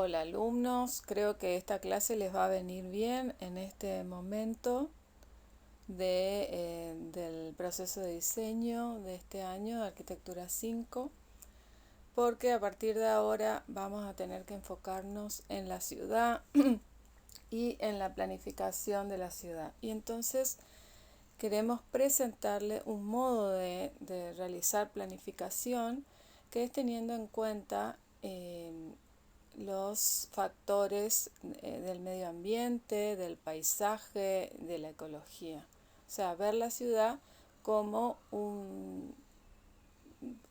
Hola alumnos, creo que esta clase les va a venir bien en este momento del proceso de diseño de este año de Arquitectura 5, porque a partir de ahora vamos a tener que enfocarnos en la ciudad y en la planificación de la ciudad. Y entonces queremos presentarle un modo de realizar planificación que es teniendo en cuenta los factores del medio ambiente, del paisaje, de la ecología. O sea, ver la ciudad como un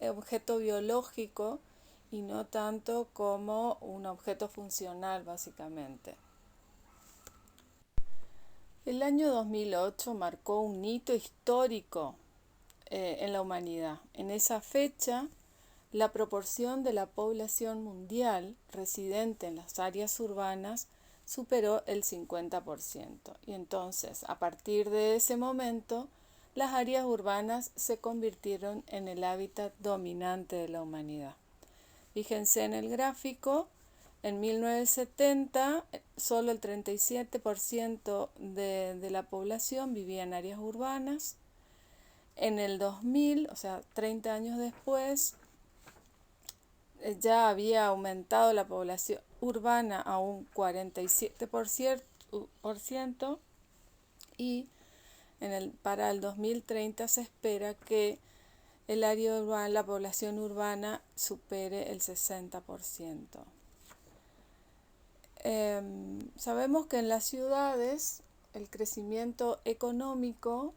objeto biológico y no tanto como un objeto funcional, básicamente. El año 2008 marcó un hito histórico en la humanidad. En esa fecha, la proporción de la población mundial residente en las áreas urbanas superó el 50%. Y entonces, a partir de ese momento, las áreas urbanas se convirtieron en el hábitat dominante de la humanidad. Fíjense en el gráfico, en 1970 solo el 37% de la población vivía en áreas urbanas. En el 2000, o sea, 30 años después, ya había aumentado la población urbana a un 47% y para el 2030 se espera que el área urbana, la población urbana supere el 60%. Sabemos que en las ciudades el crecimiento económico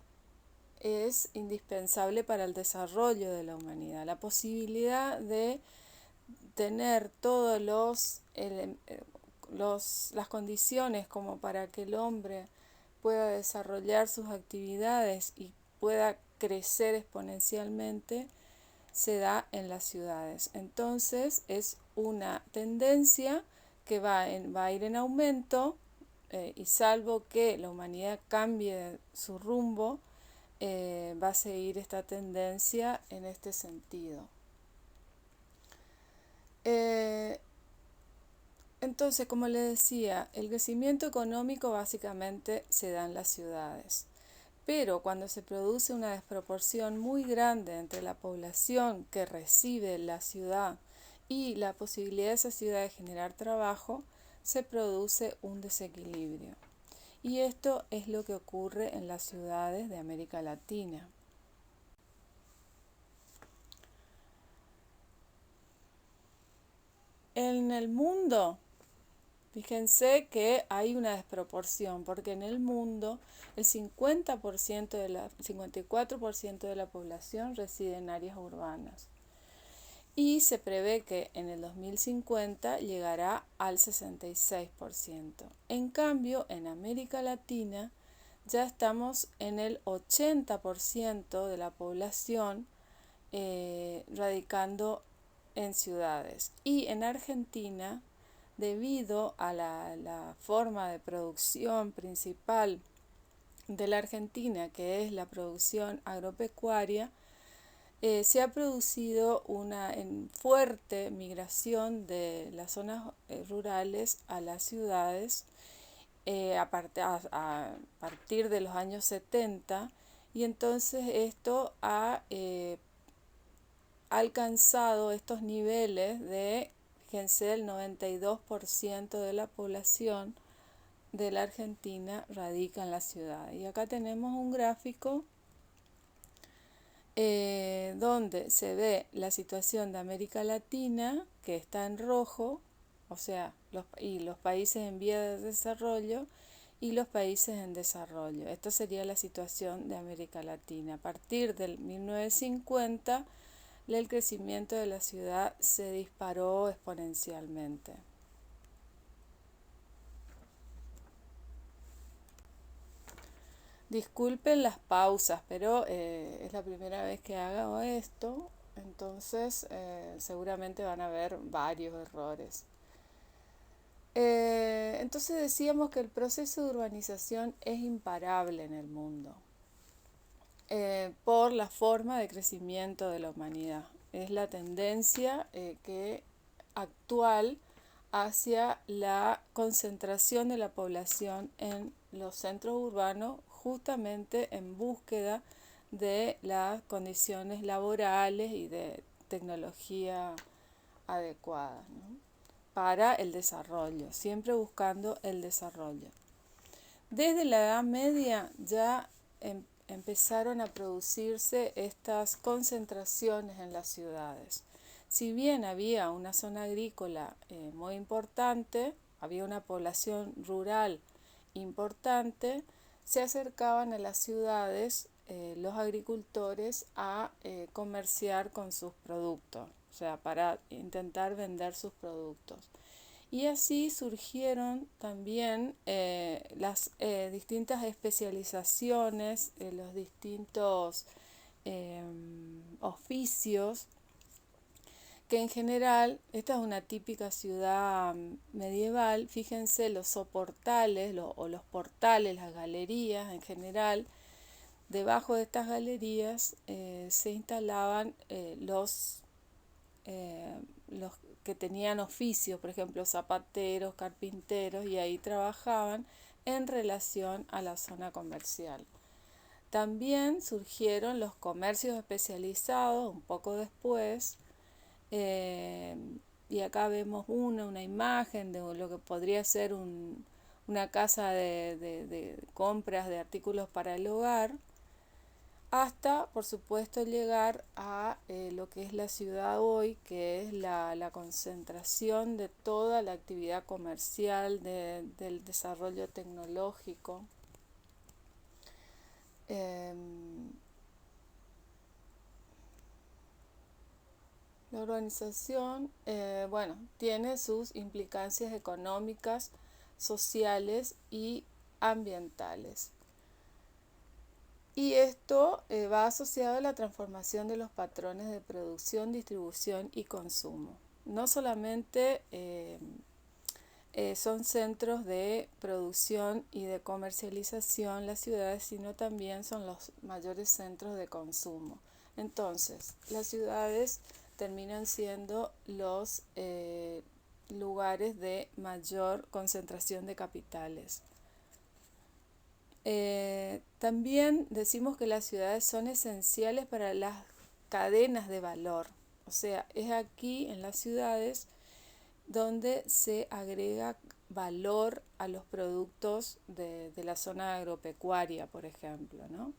es indispensable para el desarrollo de la humanidad. La posibilidad de tener todas las condiciones como para que el hombre pueda desarrollar sus actividades y pueda crecer exponencialmente se da en las ciudades. Entonces es una tendencia que va a ir en aumento y salvo que la humanidad cambie su rumbo, va a seguir esta tendencia en este sentido. Entonces, como les decía, el crecimiento económico básicamente se da en las ciudades. Pero cuando se produce una desproporción muy grande entre la población que recibe la ciudad y la posibilidad de esa ciudad de generar trabajo, se produce un desequilibrio. Y esto es lo que ocurre en las ciudades de América Latina. En el mundo, fíjense que hay una desproporción, porque en el mundo el 54% de la población reside en áreas urbanas. Y se prevé que en el 2050 llegará al 66%. En cambio, en América Latina ya estamos en el 80% de la población radicando en ciudades. Y en Argentina, debido a la forma de producción principal de la Argentina, que es la producción agropecuaria, se ha producido una fuerte migración de las zonas rurales a las ciudades a partir de los años 70, y entonces esto ha alcanzado estos niveles de, fíjense, el 92% de la población de la Argentina radica en la ciudad. Y acá tenemos un gráfico donde se ve la situación de América Latina, que está en rojo, o sea, los países en vía de desarrollo y los países en desarrollo. Esta sería la situación de América Latina. A partir del 1950, el crecimiento de la ciudad se disparó exponencialmente. Disculpen las pausas, pero es la primera vez que hago esto, entonces seguramente van a haber varios errores. Entonces decíamos que el proceso de urbanización es imparable en el mundo por la forma de crecimiento de la humanidad. Es la tendencia actual hacia la concentración de la población en los centros urbanos, justamente en búsqueda de las condiciones laborales y de tecnología adecuada, ¿no?, para el desarrollo, siempre buscando el desarrollo. Desde la Edad Media ya empezaron a producirse estas concentraciones en las ciudades. Si bien había una zona agrícola muy importante, había una población rural importante, se acercaban a las ciudades los agricultores a comerciar con sus productos, o sea, para intentar vender sus productos. Y así surgieron también las distintas especializaciones, los distintos oficios, que en general, esta es una típica ciudad medieval, fíjense los soportales o los portales, las galerías en general. Debajo de estas galerías se instalaban los que tenían oficios, por ejemplo, zapateros, carpinteros, y ahí trabajaban en relación a la zona comercial. También surgieron los comercios especializados un poco después, y acá vemos una imagen de lo que podría ser una casa de compras de artículos para el hogar, hasta, por supuesto, llegar a lo que es la ciudad hoy, que es la concentración de toda la actividad comercial, del desarrollo tecnológico. La urbanización, tiene sus implicancias económicas, sociales y ambientales. Y esto va asociado a la transformación de los patrones de producción, distribución y consumo. No solamente son centros de producción y de comercialización las ciudades, sino también son los mayores centros de consumo. Entonces, las ciudades terminan siendo los lugares de mayor concentración de capitales. También decimos que las ciudades son esenciales para las cadenas de valor. O sea, es aquí en las ciudades donde se agrega valor a los productos de la zona agropecuaria, por ejemplo, ¿no?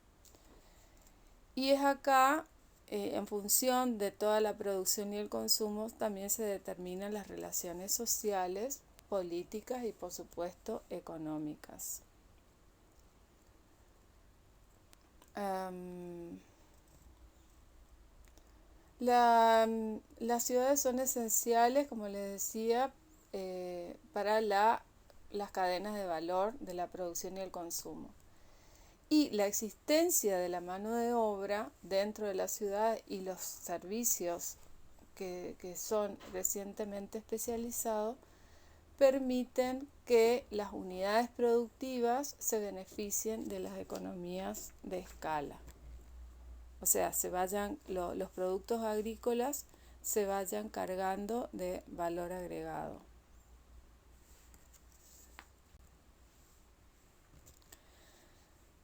Y es acá, en función de toda la producción y el consumo, también se determinan las relaciones sociales, políticas y, por supuesto, económicas. Las ciudades son esenciales, como les decía, para las cadenas de valor de la producción y el consumo. Y la existencia de la mano de obra dentro de la ciudad y los servicios que son recientemente especializados permiten que las unidades productivas se beneficien de las economías de escala. O sea, los productos agrícolas se vayan cargando de valor agregado.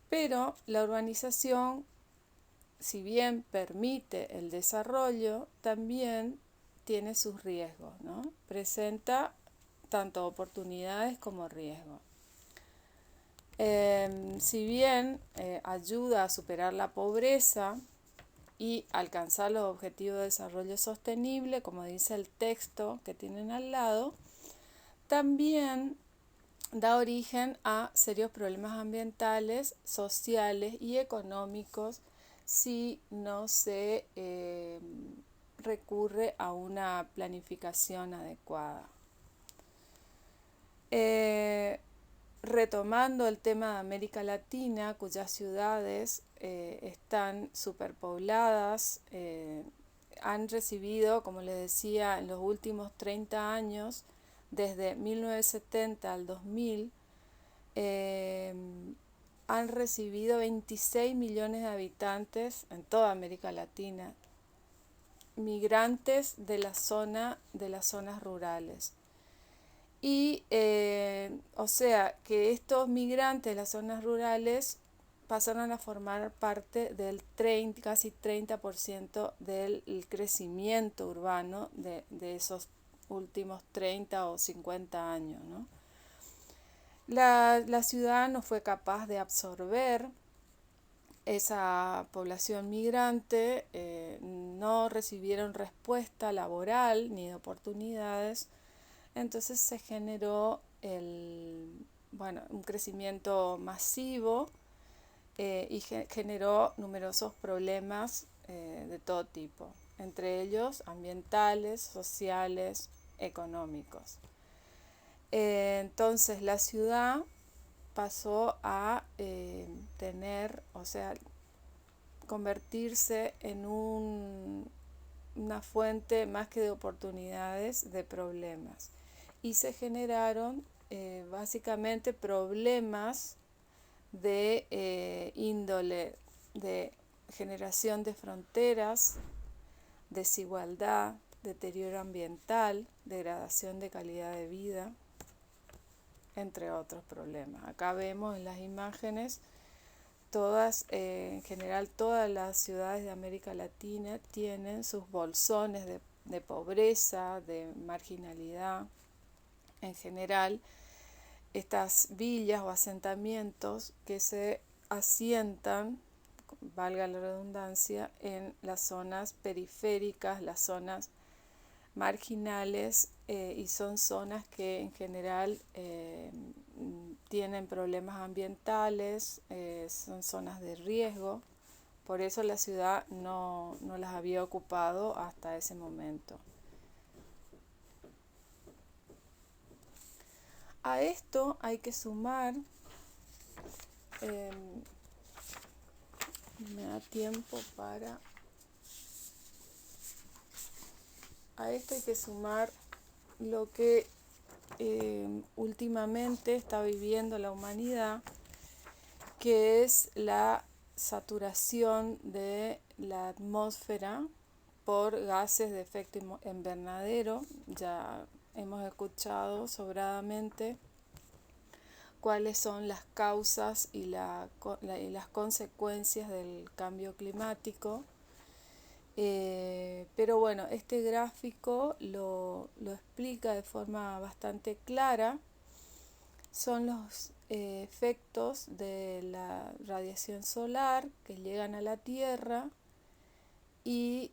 Pero la urbanización, si bien permite el desarrollo, también tiene sus riesgos, ¿no? Presenta tanto oportunidades como riesgos. Si bien ayuda a superar la pobreza y alcanzar los objetivos de desarrollo sostenible, como dice el texto que tienen al lado, también da origen a serios problemas ambientales, sociales y económicos si no se recurre a una planificación adecuada. Retomando el tema de América Latina, cuyas ciudades están superpobladas, han recibido, como les decía, en los últimos 30 años, desde 1970 al 2000, han recibido 26 millones de habitantes en toda América Latina, migrantes de las zonas rurales. Y, o sea, que estos migrantes de las zonas rurales pasaron a formar parte del casi 30% del crecimiento urbano de esos últimos 30 o 50 años, ¿no? La ciudad no fue capaz de absorber esa población migrante, no recibieron respuesta laboral ni de oportunidades, entonces se generó un crecimiento masivo, y generó numerosos problemas de todo tipo, entre ellos ambientales, sociales, económicos. Entonces la ciudad pasó a convertirse en una fuente más que de oportunidades, de problemas. Y se generaron básicamente problemas de índole de generación de fronteras, desigualdad, deterioro ambiental, degradación de calidad de vida, entre otros problemas. Acá vemos en las imágenes en general todas las ciudades de América Latina tienen sus bolsones de pobreza, de marginalidad. En general, estas villas o asentamientos que se asientan, valga la redundancia, en las zonas periféricas, las zonas marginales, y son zonas que en general tienen problemas ambientales, son zonas de riesgo, por eso la ciudad no las había ocupado hasta ese momento. A esto hay que sumar, me da tiempo para... A esto hay que sumar lo que últimamente está viviendo la humanidad, que es la saturación de la atmósfera por gases de efecto invernadero. Ya hemos escuchado sobradamente cuáles son las causas y las consecuencias del cambio climático. Pero bueno, este gráfico lo explica de forma bastante clara. Son los efectos de la radiación solar que llegan a la Tierra y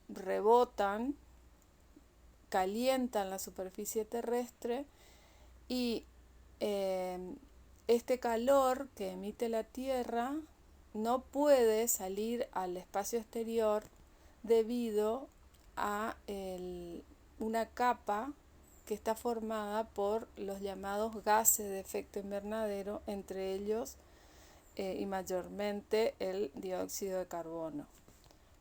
rebotan, calientan la superficie terrestre, y este calor que emite la Tierra no puede salir al espacio exterior debido a una capa que está formada por los llamados gases de efecto invernadero, entre ellos y mayormente el dióxido de carbono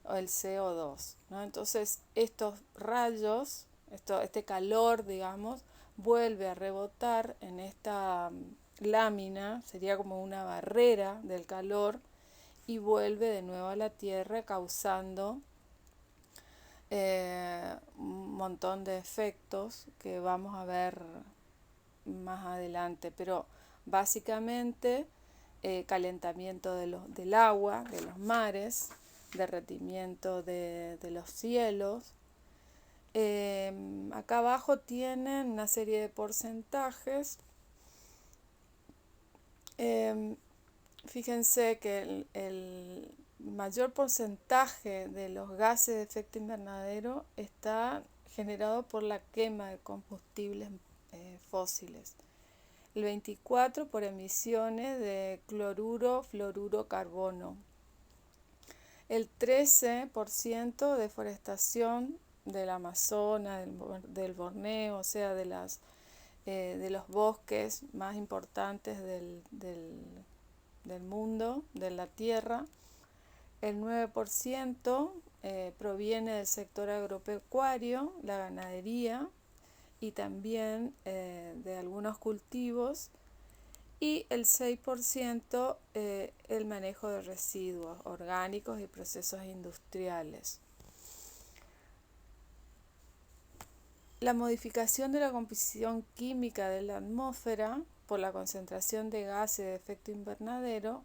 o el CO2, ¿no? Entonces estos rayos, este calor, digamos, vuelve a rebotar en esta lámina, sería como una barrera del calor, y vuelve de nuevo a la Tierra causando un montón de efectos que vamos a ver más adelante, pero básicamente calentamiento del agua, de los mares, derretimiento de los cielos. Acá abajo tienen una serie de porcentajes. Fíjense que el mayor porcentaje de los gases de efecto invernadero está generado por la quema de combustibles fósiles. El 24% por emisiones de cloruro, fluoruro, carbono. El 13% deforestación del Amazonas, del Borneo, o sea, de los bosques más importantes del mundo, de la Tierra. El 9% proviene del sector agropecuario, la ganadería y también de algunos cultivos. Y el 6% el manejo de residuos orgánicos y procesos industriales. la modificación de la composición química de la atmósfera por la concentración de gases de efecto invernadero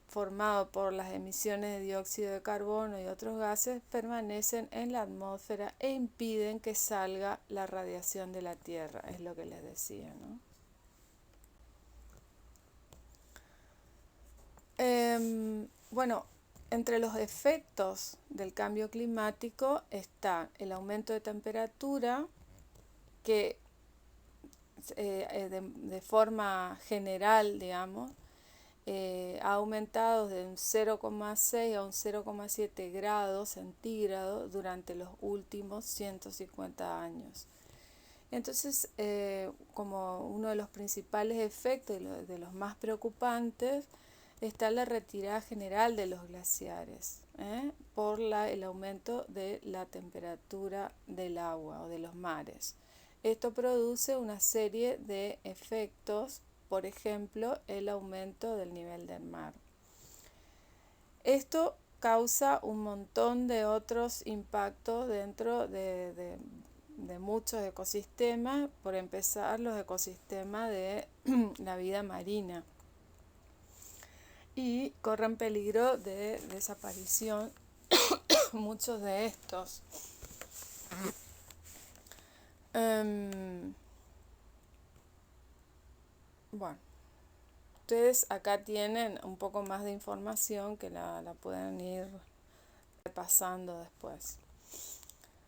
formado por las emisiones de dióxido de carbono y otros gases permanecen en la atmósfera e impiden que salga la radiación de la Tierra, es lo que les decía, ¿no? Bueno, entre los efectos del cambio climático está el aumento de temperatura que de forma general, digamos, ha aumentado de un 0,6 a un 0,7 grados centígrados durante los últimos 150 años. Entonces, como uno de los principales efectos, de los más preocupantes, está la retirada general de los glaciares, por el aumento de la temperatura del agua o de los mares. Esto produce una serie de efectos, por ejemplo, el aumento del nivel del mar. Esto causa un montón de otros impactos dentro de muchos ecosistemas, por empezar los ecosistemas de la vida marina. Y corren peligro de desaparición muchos de estos. Bueno, ustedes acá tienen un poco más de información que la pueden ir repasando después.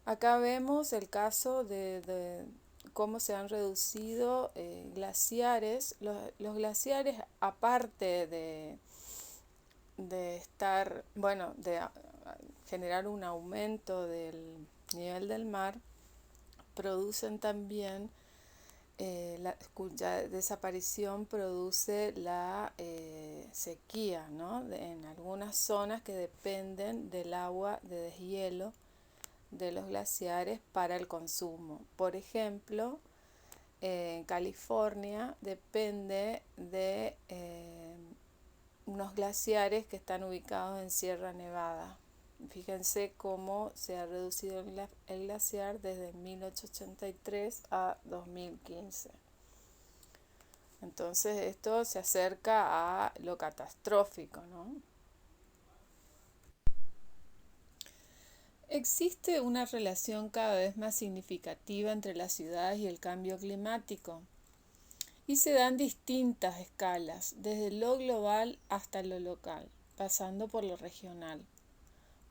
Acá vemos el caso de cómo se han reducido glaciares. Los glaciares, aparte de estar, bueno, de generar un aumento del nivel del mar, producen también cuya desaparición produce la sequía, ¿no? En algunas zonas que dependen del agua de deshielo de los glaciares para el consumo. Por ejemplo, en California depende de unos glaciares que están ubicados en Sierra Nevada. Fíjense cómo se ha reducido el glaciar desde 1883 a 2015. Entonces esto se acerca a lo catastrófico, ¿no? Existe una relación cada vez más significativa entre las ciudades y el cambio climático, y se dan distintas escalas, desde lo global hasta lo local, pasando por lo regional.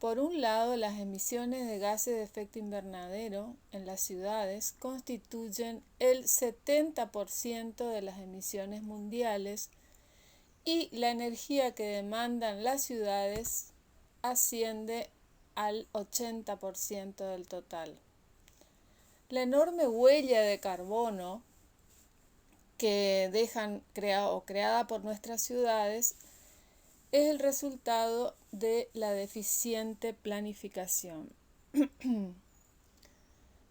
Por un lado, las emisiones de gases de efecto invernadero en las ciudades constituyen el 70% de las emisiones mundiales y la energía que demandan las ciudades asciende al 80% del total. La enorme huella de carbono que dejan creada por nuestras ciudades es el resultado de la deficiente planificación.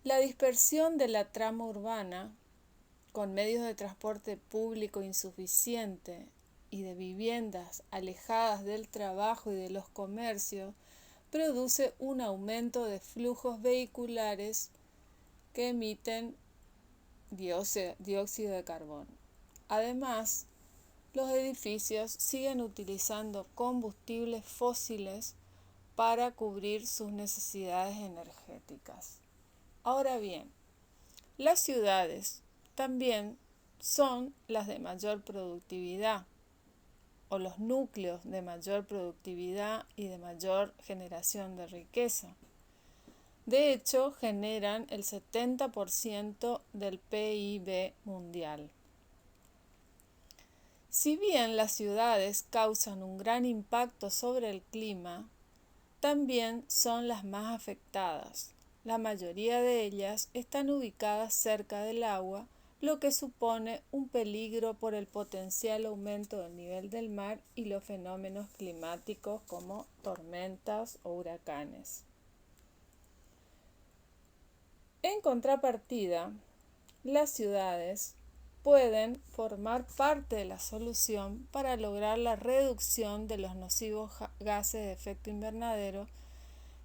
La dispersión de la trama urbana, con medios de transporte público insuficiente y de viviendas alejadas del trabajo y de los comercios, produce un aumento de flujos vehiculares que emiten dióxido de carbono. Además, los edificios siguen utilizando combustibles fósiles para cubrir sus necesidades energéticas. Ahora bien, las ciudades también son las de mayor productividad, o los núcleos de mayor productividad y de mayor generación de riqueza. De hecho, generan el 70% del PIB mundial. Si bien las ciudades causan un gran impacto sobre el clima, también son las más afectadas. La mayoría de ellas están ubicadas cerca del agua, lo que supone un peligro por el potencial aumento del nivel del mar y los fenómenos climáticos como tormentas o huracanes. En contrapartida, las ciudades pueden formar parte de la solución para lograr la reducción de los nocivos gases de efecto invernadero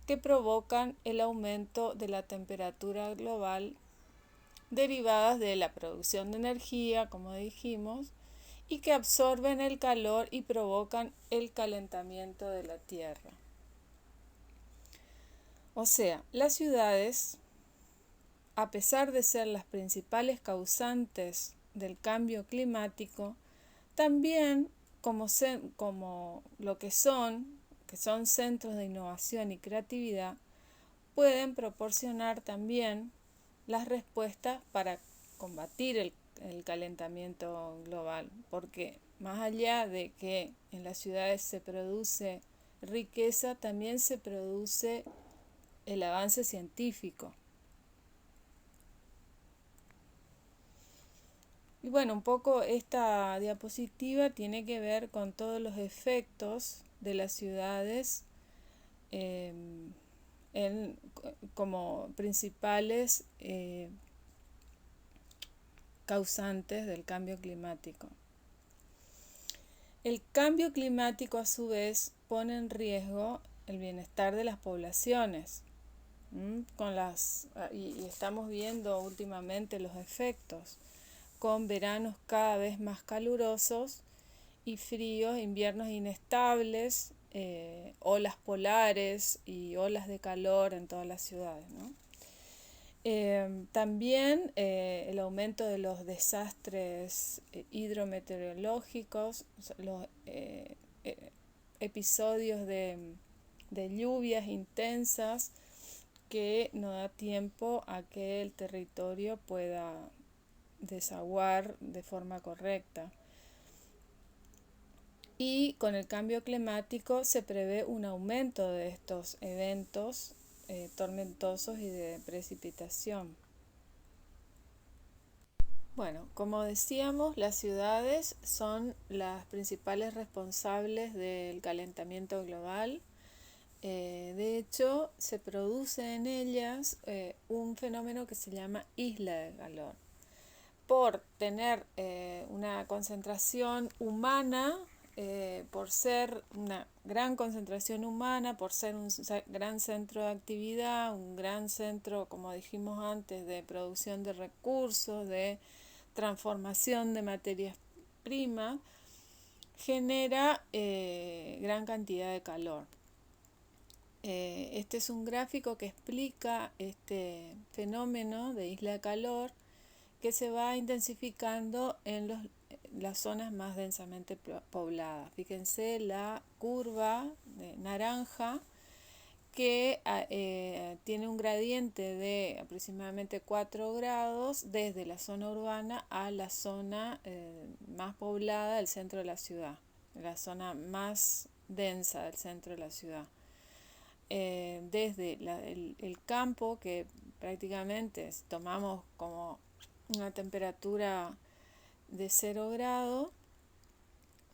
que provocan el aumento de la temperatura global derivadas de la producción de energía, como dijimos, y que absorben el calor y provocan el calentamiento de la Tierra. O sea, las ciudades, a pesar de ser las principales causantes del cambio climático, también como lo que son centros de innovación y creatividad, pueden proporcionar también las respuestas para combatir el calentamiento global, porque más allá de que en las ciudades se produce riqueza, también se produce el avance científico. Y bueno, un poco esta diapositiva tiene que ver con todos los efectos de las ciudades como principales causantes del cambio climático. El cambio climático, a su vez, pone en riesgo el bienestar de las poblaciones. Y estamos viendo últimamente los efectos, con veranos cada vez más calurosos y fríos, inviernos inestables, olas polares y olas de calor en todas las ciudades, ¿no? También el aumento de los desastres hidrometeorológicos, los episodios de lluvias intensas que no da tiempo a que el territorio pueda desaguar de forma correcta. Y con el cambio climático se prevé un aumento de estos eventos tormentosos y de precipitación. Bueno, como decíamos, las ciudades son las principales responsables del calentamiento global. De hecho, se produce en ellas un fenómeno que se llama isla de calor. Por tener una concentración humana, por ser una gran concentración humana, por ser un gran centro de actividad, un gran centro, como dijimos antes, de producción de recursos, de transformación de materias primas, genera gran cantidad de calor. Este es un gráfico que explica este fenómeno de isla de calor que se va intensificando en las zonas más densamente pobladas. Fíjense la curva de naranja que tiene un gradiente de aproximadamente 4 grados desde la zona urbana a la zona más poblada del centro de la ciudad, la zona más densa del centro de la ciudad. Desde el campo, que prácticamente tomamos como una temperatura de 0 grados,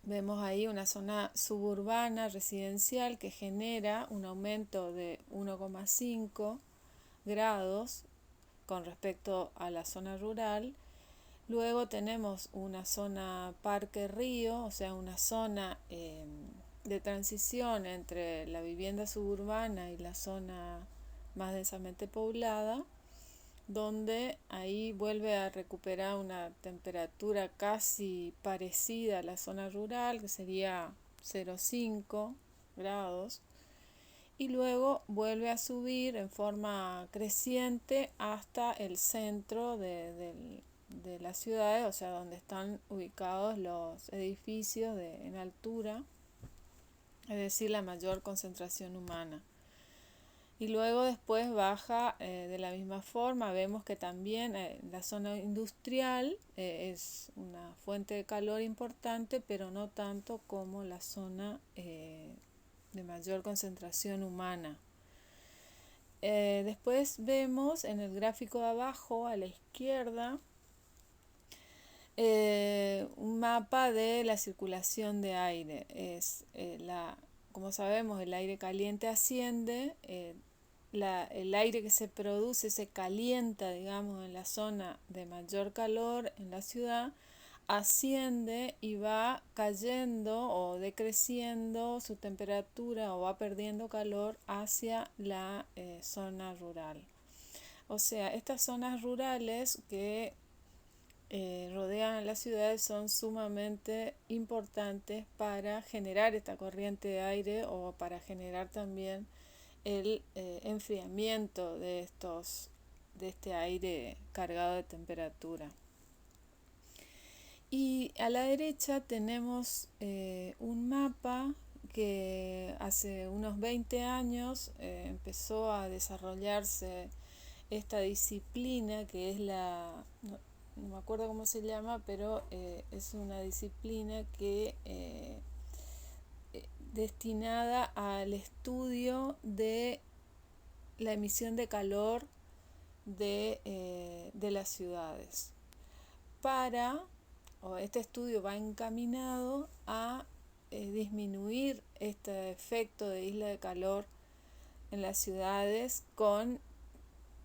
vemos ahí una zona suburbana residencial que genera un aumento de 1,5 grados con respecto a la zona rural. Luego tenemos una zona parque río, o sea, una zona de transición entre la vivienda suburbana y la zona más densamente poblada, donde ahí vuelve a recuperar una temperatura casi parecida a la zona rural, que sería 0,5 grados, y luego vuelve a subir en forma creciente hasta el centro de las ciudades, o sea, donde están ubicados los edificios en altura, es decir, la mayor concentración humana. Y luego después baja de la misma forma. Vemos que también la zona industrial es una fuente de calor importante, pero no tanto como la zona de mayor concentración humana. Después vemos en el gráfico de abajo a la izquierda un mapa de la circulación de aire. Como sabemos, el aire caliente asciende, el aire que se produce se calienta, digamos, en la zona de mayor calor en la ciudad, asciende y va cayendo o decreciendo su temperatura o va perdiendo calor hacia la zona rural. O sea, estas zonas rurales que rodean a las ciudades son sumamente importantes para generar esta corriente de aire o para generar también el enfriamiento de este aire cargado de temperatura. Y a la derecha tenemos un mapa que hace unos 20 años empezó a desarrollarse esta disciplina que es no me acuerdo cómo se llama, pero es una disciplina que destinada al estudio de la emisión de calor de las ciudades. Este estudio va encaminado a disminuir este efecto de isla de calor en las ciudades con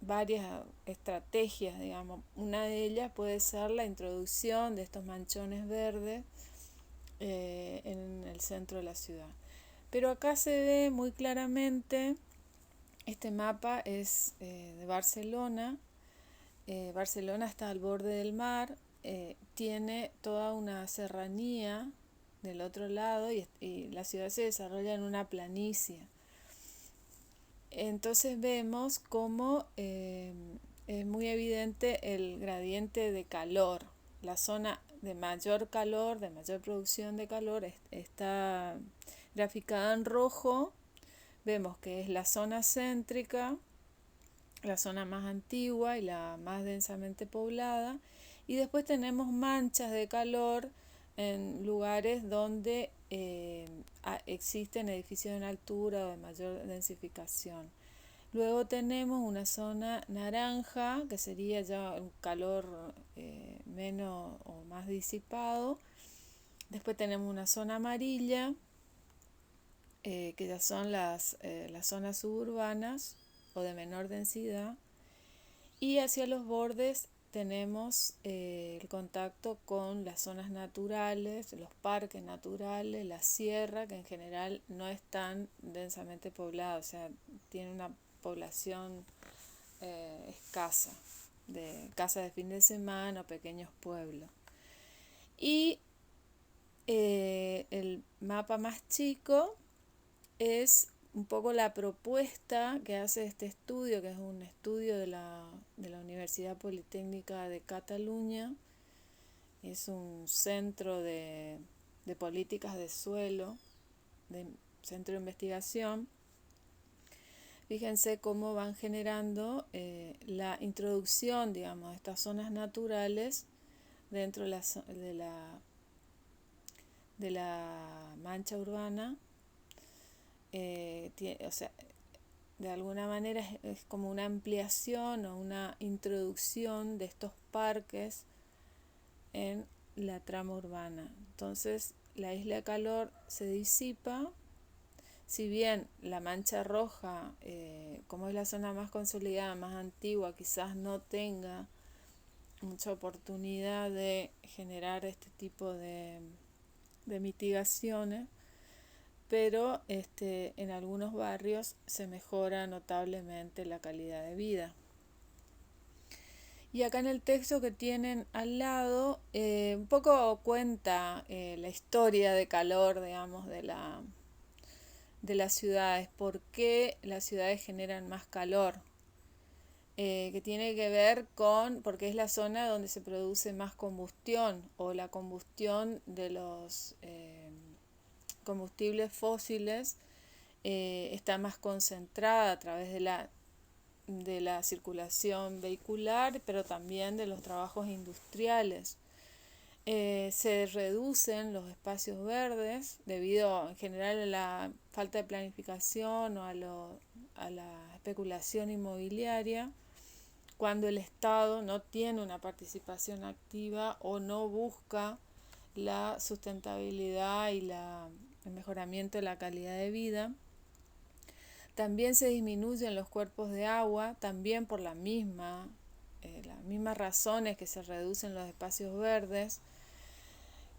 varias estrategias, digamos. Una de ellas puede ser la introducción de estos manchones verdes en el centro de la ciudad. Pero acá se ve muy claramente, este mapa es de Barcelona. Barcelona está al borde del mar, tiene toda una serranía del otro lado y la ciudad se desarrolla en una planicie. Entonces vemos cómo es muy evidente el gradiente de calor. La zona de mayor calor, de mayor producción de calor, está graficada en rojo. Vemos que es la zona céntrica, la zona más antigua y la más densamente poblada. Y después tenemos manchas de calor en lugares donde existen edificios en altura o de mayor densificación. Luego tenemos una zona naranja, que sería ya un calor menos o más disipado. Después tenemos una zona amarilla, que ya son las zonas suburbanas o de menor densidad. Y hacia los bordes tenemos el contacto con las zonas naturales, los parques naturales, la sierra, que en general no es tan densamente poblada, o sea, tiene una población escasa, de casas de fin de semana o pequeños pueblos. Y el mapa más chico es un poco la propuesta que hace este estudio, que es un estudio de la Universidad Politécnica de Cataluña. Es un centro de políticas de suelo, de centro de investigación. Fíjense cómo van generando la introducción, digamos, de estas zonas naturales dentro de la mancha urbana. O sea, de alguna manera es como una ampliación o una introducción de estos parques en la trama urbana. Entonces la isla de calor se disipa. Si bien la mancha roja, como es la zona más consolidada, más antigua, quizás no tenga mucha oportunidad de generar este tipo de mitigaciones, pero en algunos barrios se mejora notablemente la calidad de vida. Y acá en el texto que tienen al lado, un poco cuenta la historia de calor, digamos, de las ciudades, por qué las ciudades generan más calor, que tiene que ver porque es la zona donde se produce más combustión, o la combustión de los combustibles fósiles está más concentrada a través de la circulación vehicular, pero también de los trabajos industriales. Se reducen los espacios verdes debido en general a la falta de planificación o a la especulación inmobiliaria, cuando el Estado no tiene una participación activa o no busca la sustentabilidad y el mejoramiento de la calidad de vida. También se disminuyen los cuerpos de agua, también por las mismas razones que se reducen los espacios verdes.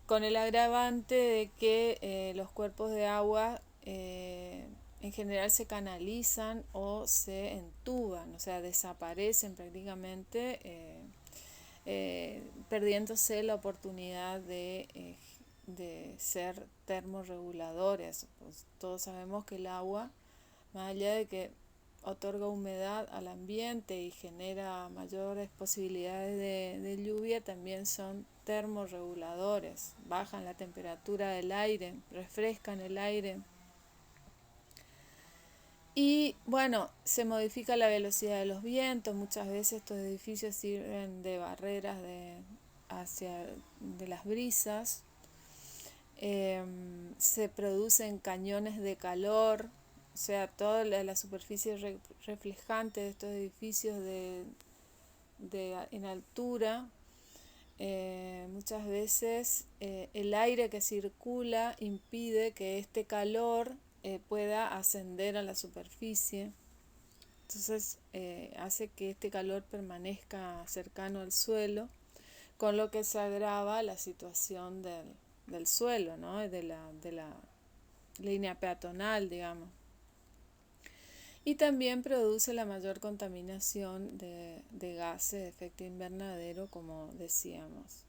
con el agravante de que los cuerpos de agua en general se canalizan o se entuban, o sea, desaparecen prácticamente, perdiéndose la oportunidad de ser termorreguladores. Pues todos sabemos que el agua, más allá de que otorga humedad al ambiente y genera mayores posibilidades de lluvia, también son termorreguladores, bajan la temperatura del aire, refrescan el aire. Y bueno, se modifica la velocidad de los vientos, muchas veces estos edificios sirven de barreras de las brisas. Se producen cañones de calor, o sea, toda la superficie reflejante de estos edificios en altura. Muchas veces el aire que circula impide que este calor pueda ascender a la superficie. Entonces hace que este calor permanezca cercano al suelo, con lo que se agrava la situación del suelo, ¿no? de la línea peatonal, digamos. Y también produce la mayor contaminación de gases de efecto invernadero, como decíamos.